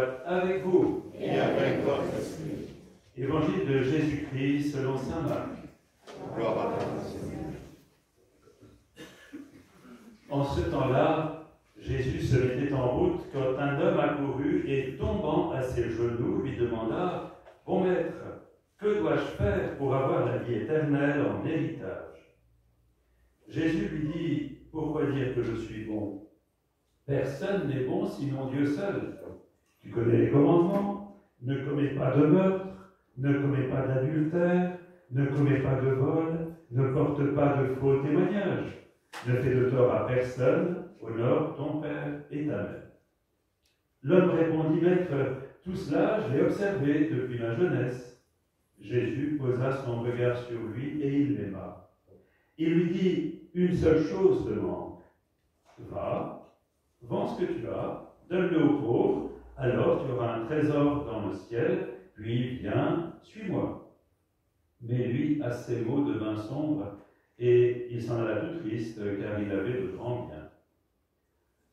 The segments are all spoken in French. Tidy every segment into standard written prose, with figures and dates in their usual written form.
soit avec vous. Et avec votre esprit. Évangile de Jésus-Christ selon saint Marc. Gloire à toi, Seigneur. En ce temps-là, Jésus se mettait en route quand un homme accourut et, tombant à ses genoux, lui demanda « Bon maître, que dois-je faire pour avoir la vie éternelle en héritage ?» Jésus lui dit « Pourquoi dire que je suis bon ? Personne n'est bon sinon Dieu seul. Tu connais les commandements, ne commets pas de meurtre, ne commets pas d'adultère, ne commets pas de vol, ne porte pas de faux témoignages, ne fais de tort à personne, honore ton père et ta mère. » L'homme répondit, « Maître, tout cela, je l'ai observé depuis ma jeunesse. » Jésus posa son regard sur lui et il l'aima. Il lui dit, « Une seule chose te manque. Va, vends ce que tu as, donne-le aux pauvres, alors tu auras un trésor dans le ciel, puis viens, suis-moi. » Mais lui, à ces mots, devint sombre, et il s'en alla tout triste, car il avait de grands biens.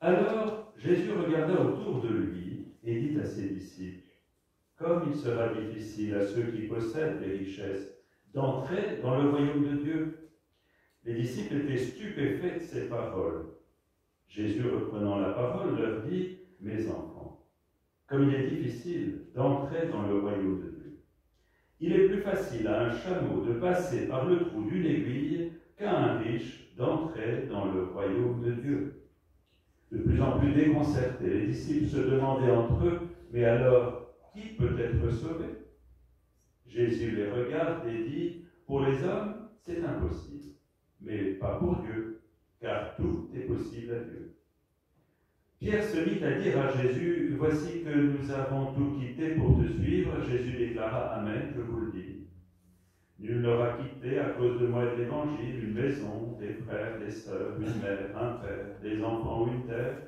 Alors Jésus regarda autour de lui et dit à ses disciples, « Comme il sera difficile à ceux qui possèdent les richesses d'entrer dans le royaume de Dieu. » Les disciples étaient stupéfaits de ces paroles. Jésus, reprenant la parole, leur dit, « Mes enfants, comme il est difficile d'entrer dans le royaume de Dieu, il est plus facile à un chameau de passer par le trou d'une aiguille qu'à un riche d'entrer dans le royaume de Dieu. » De plus en plus déconcertés, les disciples se demandaient entre eux, « Mais alors, qui peut être sauvé ?» Jésus les regarde et dit, « Pour les hommes, c'est impossible, mais pas pour Dieu, car tout est possible à Dieu. » Pierre se mit à dire à Jésus, « Voici que nous avons tout quitté pour te suivre. » Jésus déclara, « Amen, je vous le dis. Nul n'aura quitté à cause de moi et de l'Évangile une maison, des frères, des sœurs, une mère, un père, des enfants ou une terre,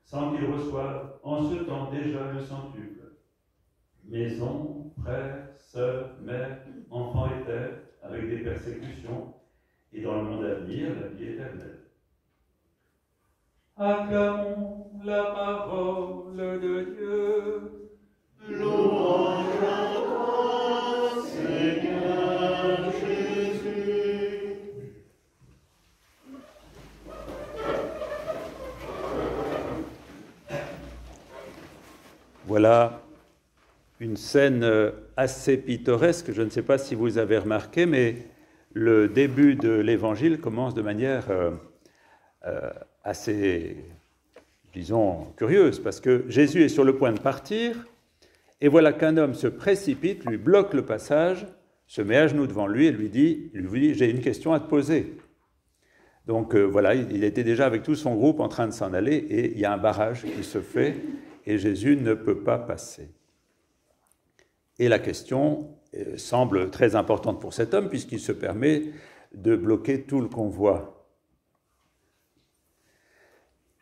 sans qu'il reçoive en ce temps déjà le centuple. Maison, frères, sœurs, mères, enfants et terre, avec des persécutions, et dans le monde à venir, la vie éternelle. » Acclamons la parole de Dieu. Louange à toi, Seigneur Jésus. Voilà une scène assez pittoresque. Je ne sais pas si vous avez remarqué, mais le début de l'Évangile commence de manière assez, disons, curieuse, parce que Jésus est sur le point de partir, et voilà qu'un homme se précipite, lui bloque le passage, se met à genoux devant lui et lui dit « J'ai une question à te poser. » Donc voilà, il était déjà avec tout son groupe en train de s'en aller, et il y a un barrage qui se fait, et Jésus ne peut pas passer. Et la question semble très importante pour cet homme, puisqu'il se permet de bloquer tout le convoi.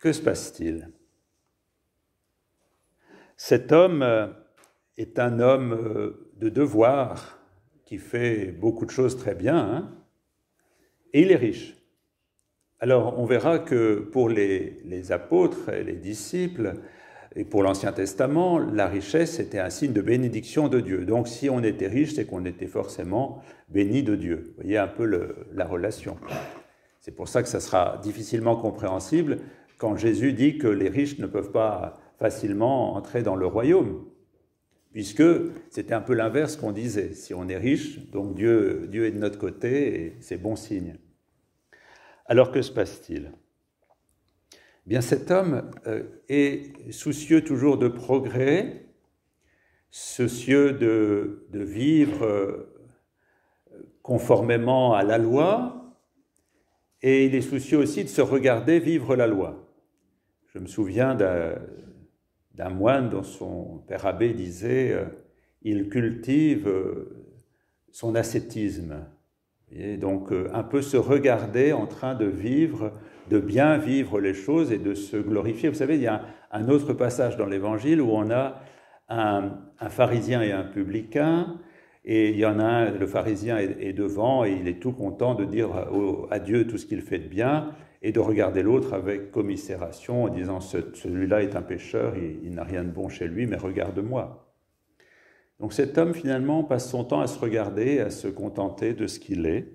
Que se passe-t-il ? Cet homme est un homme de devoir qui fait beaucoup de choses très bien, hein, et il est riche. Alors on verra que pour les apôtres et les disciples, et pour l'Ancien Testament, la richesse était un signe de bénédiction de Dieu. Donc si on était riche, c'est qu'on était forcément béni de Dieu. Vous voyez un peu la relation. C'est pour ça que ça sera difficilement compréhensible quand Jésus dit que les riches ne peuvent pas facilement entrer dans le royaume, puisque c'était un peu l'inverse qu'on disait. Si on est riche, donc Dieu est de notre côté et c'est bon signe. Alors que se passe-t-il ? Bien, cet homme est soucieux toujours de progrès, soucieux de vivre conformément à la loi, et il est soucieux aussi de se regarder vivre la loi. Je me souviens d'un moine dont son père abbé disait il cultive son ascétisme. Et donc un peu se regarder en train de vivre, de bien vivre les choses et de se glorifier. Vous savez, il y a un autre passage dans l'Évangile où on a un pharisien et un publicain, et il y en a un, le pharisien est devant et il est tout content de dire à Dieu tout ce qu'il fait de bien, et de regarder l'autre avec commisération en disant « celui-là est un pécheur, il n'a rien de bon chez lui, mais regarde-moi ». Donc cet homme finalement passe son temps à se regarder, à se contenter de ce qu'il est.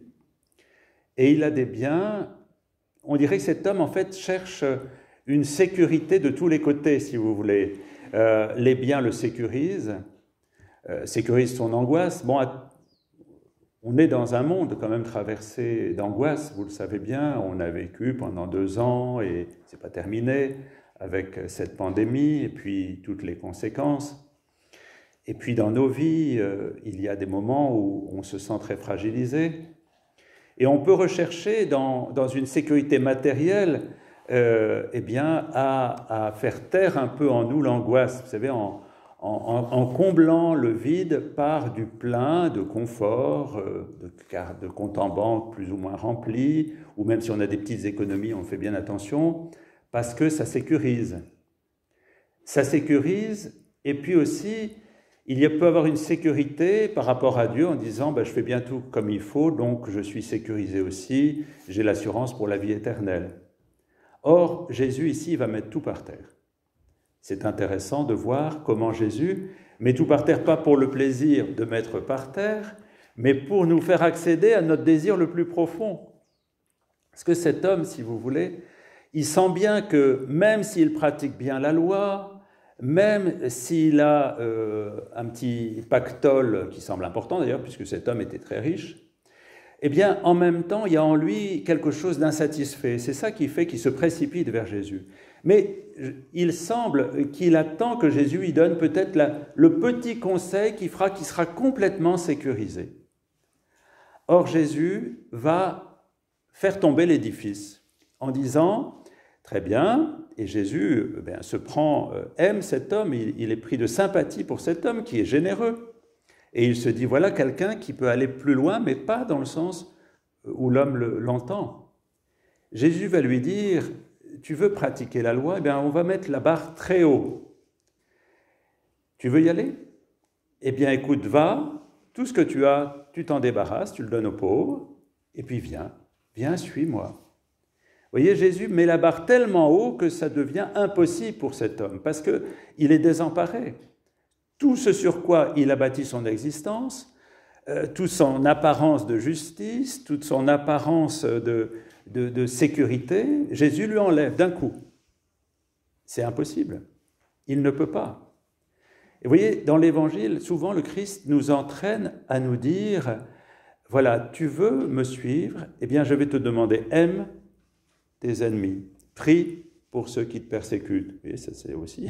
Et il a des biens, on dirait que cet homme en fait cherche une sécurité de tous les côtés, si vous voulez. Les biens le sécurisent son angoisse. Bon, on est dans un monde quand même traversé d'angoisse, vous le savez bien, on a vécu pendant 2 ans et c'est pas terminé avec cette pandémie et puis toutes les conséquences. Et puis dans nos vies, il y a des moments où on se sent très fragilisé. Et on peut rechercher dans une sécurité matérielle eh bien, à faire taire un peu en nous l'angoisse. Vous savez, en comblant le vide par du plein de confort, de comptes en banque plus ou moins remplis, ou même si on a des petites économies, on fait bien attention, parce que ça sécurise. Ça sécurise, et puis aussi, il peut y avoir une sécurité par rapport à Dieu en disant je fais bien tout comme il faut, donc je suis sécurisé aussi, j'ai l'assurance pour la vie éternelle. Or, Jésus ici, il va mettre tout par terre. C'est intéressant de voir comment Jésus met tout par terre, pas pour le plaisir de mettre par terre, mais pour nous faire accéder à notre désir le plus profond. Parce que cet homme, si vous voulez, il sent bien que même s'il pratique bien la loi, même s'il a un petit pactole qui semble important d'ailleurs, puisque cet homme était très riche, eh bien, en même temps, il y a en lui quelque chose d'insatisfait. C'est ça qui fait qu'il se précipite vers Jésus. Mais il semble qu'il attend que Jésus lui donne peut-être le petit conseil qui fera qu'il sera complètement sécurisé. Or, Jésus va faire tomber l'édifice en disant « Très bien », et Jésus aime cet homme, il est pris de sympathie pour cet homme qui est généreux. Et il se dit, voilà quelqu'un qui peut aller plus loin, mais pas dans le sens où l'homme l'entend. Jésus va lui dire, tu veux pratiquer la loi, on va mettre la barre très haut. Tu veux y aller? Eh bien, écoute, va, tout ce que tu as, tu t'en débarrasses, tu le donnes aux pauvres, et puis viens, suis-moi. Vous voyez, Jésus met la barre tellement haut que ça devient impossible pour cet homme, parce qu'il est désemparé. Tout ce sur quoi il a bâti son existence, toute son apparence de justice, toute son apparence de sécurité, Jésus lui enlève d'un coup. C'est impossible. Il ne peut pas. Et vous voyez, dans l'Évangile, souvent le Christ nous entraîne à nous dire, voilà, tu veux me suivre, eh bien je vais te demander, aime tes ennemis, prie pour ceux qui te persécutent. Vous voyez, ça c'est aussi.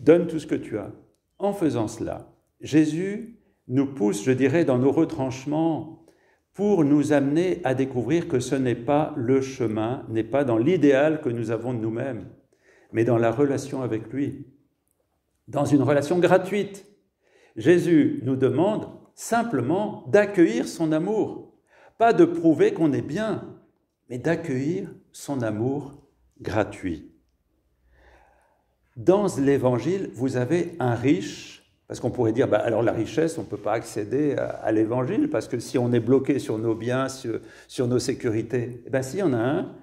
Donne tout ce que tu as. En faisant cela, Jésus nous pousse, je dirais, dans nos retranchements pour nous amener à découvrir que ce n'est pas le chemin, n'est pas dans l'idéal que nous avons de nous-mêmes, mais dans la relation avec lui, dans une relation gratuite. Jésus nous demande simplement d'accueillir son amour, pas de prouver qu'on est bien, mais d'accueillir son amour gratuit. Dans l'Évangile, vous avez un riche, parce qu'on pourrait dire, alors la richesse, on ne peut pas accéder à l'Évangile, parce que si on est bloqué sur nos biens, sur nos sécurités, si, il y en a un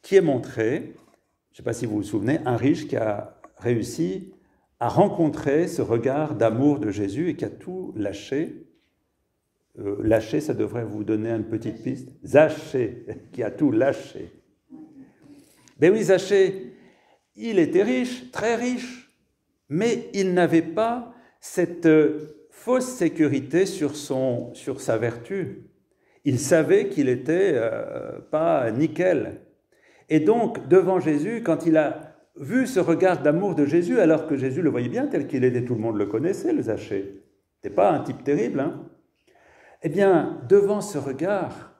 qui est montré, je ne sais pas si vous vous souvenez, un riche qui a réussi à rencontrer ce regard d'amour de Jésus et qui a tout lâché. Lâcher, ça devrait vous donner une petite piste. Zachée, qui a tout lâché. Ben oui, Zachée, il était riche, très riche, mais il n'avait pas cette fausse sécurité sur sa vertu. Il savait qu'il n'était pas nickel. Et donc, devant Jésus, quand il a vu ce regard d'amour de Jésus, alors que Jésus le voyait bien tel qu'il était, tout le monde le connaissait, le Zachée. C'était pas un type terrible, hein. Eh bien, devant ce regard,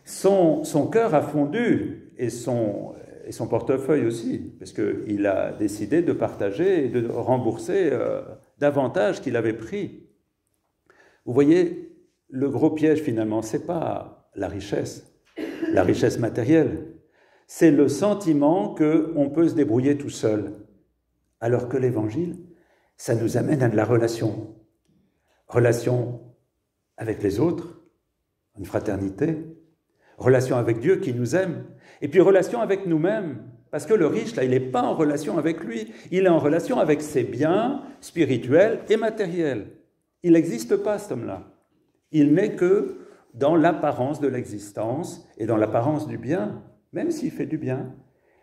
son cœur a fondu et son portefeuille aussi, parce qu'il a décidé de partager et de rembourser davantage qu'il avait pris. Vous voyez, le gros piège finalement, ce n'est pas la richesse matérielle, c'est le sentiment qu'on peut se débrouiller tout seul, alors que l'Évangile, ça nous amène à de la relation avec les autres, une fraternité, Relation avec Dieu qui nous aime. Et puis relation avec nous-mêmes. Parce que le riche, là, il n'est pas en relation avec lui. Il est en relation avec ses biens spirituels et matériels. Il n'existe pas, cet homme-là. Il n'est que dans l'apparence de l'existence et dans l'apparence du bien, même s'il fait du bien.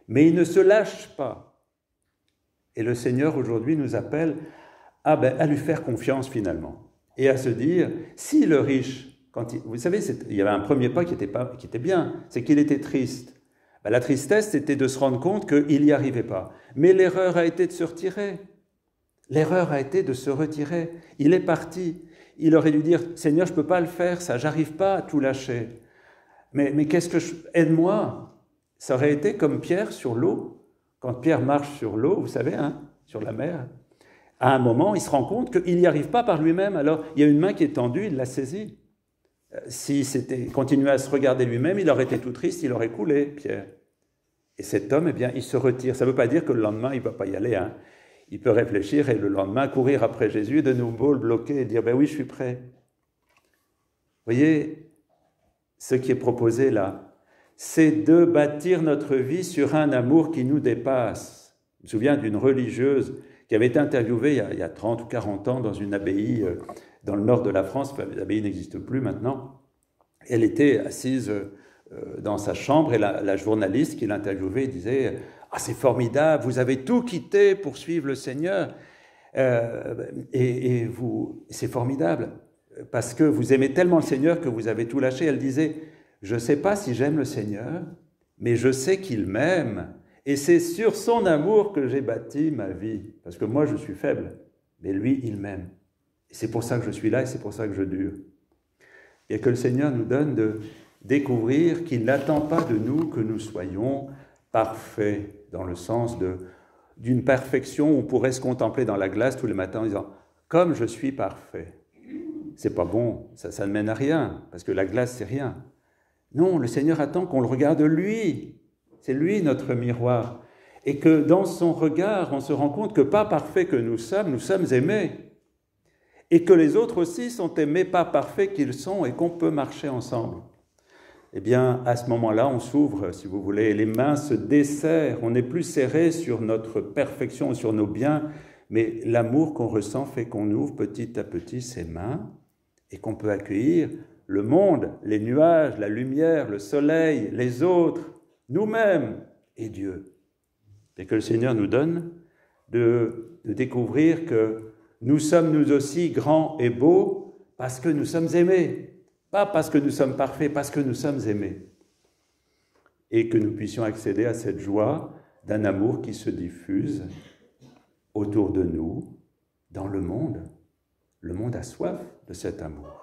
Mais il ne se lâche pas. Et le Seigneur, aujourd'hui, nous appelle à lui faire confiance, finalement. Et à se dire, si le riche, vous savez, il y avait un premier pas qui était bien, c'est qu'il était triste. La tristesse, c'était de se rendre compte qu'il n'y arrivait pas. Mais l'erreur a été de se retirer. L'erreur a été de se retirer. Il est parti. Il aurait dû dire, Seigneur, je ne peux pas le faire, ça, j'arrive pas à tout lâcher. Mais qu'est-ce que aide-moi. Ça aurait été comme Pierre sur l'eau. Quand Pierre marche sur l'eau, vous savez, sur la mer, à un moment, il se rend compte qu'il n'y arrive pas par lui-même. Alors, il y a une main qui est tendue, il l'a saisie. S'il s'était continué à se regarder lui-même, il aurait été tout triste, il aurait coulé, Pierre. Et cet homme, eh bien, il se retire. Ça ne veut pas dire que le lendemain, il ne va pas y aller. Il peut réfléchir et le lendemain courir après Jésus, de nouveau le bloquer et dire, oui, je suis prêt. Vous voyez, ce qui est proposé là, c'est de bâtir notre vie sur un amour qui nous dépasse. Je me souviens d'une religieuse qui avait été interviewée il y a 30 ou 40 ans dans une abbaye dans le nord de la France. Enfin, l'abbaye n'existe plus maintenant. Elle était assise dans sa chambre et la journaliste qui l'interviewait disait « Ah, c'est formidable, vous avez tout quitté pour suivre le Seigneur. Et vous, c'est formidable parce que vous aimez tellement le Seigneur que vous avez tout lâché. » Elle disait « Je ne sais pas si j'aime le Seigneur, mais je sais qu'il m'aime. Et c'est sur son amour que j'ai bâti ma vie. Parce que moi, je suis faible, mais lui, il m'aime. Et c'est pour ça que je suis là et c'est pour ça que je dure. » Et que le Seigneur nous donne de découvrir qu'il n'attend pas de nous que nous soyons parfaits, dans le sens d'une perfection où on pourrait se contempler dans la glace tous les matins en disant « Comme je suis parfait ». C'est pas bon, ça ne mène à rien, parce que la glace, c'est rien. Non, le Seigneur attend qu'on le regarde lui. C'est lui notre miroir. Et que dans son regard, on se rend compte que pas parfaits que nous sommes aimés. Et que les autres aussi sont aimés pas parfaits qu'ils sont et qu'on peut marcher ensemble. Eh bien, à ce moment-là, on s'ouvre, si vous voulez, les mains se desserrent. On n'est plus serré sur notre perfection, sur nos biens, mais l'amour qu'on ressent fait qu'on ouvre petit à petit ses mains et qu'on peut accueillir le monde, les nuages, la lumière, le soleil, les autres, nous-mêmes et Dieu. Et que le Seigneur nous donne de découvrir que nous sommes nous aussi grands et beaux parce que nous sommes aimés. Pas parce que nous sommes parfaits, parce que nous sommes aimés. Et que nous puissions accéder à cette joie d'un amour qui se diffuse autour de nous, dans le monde. Le monde a soif de cet amour.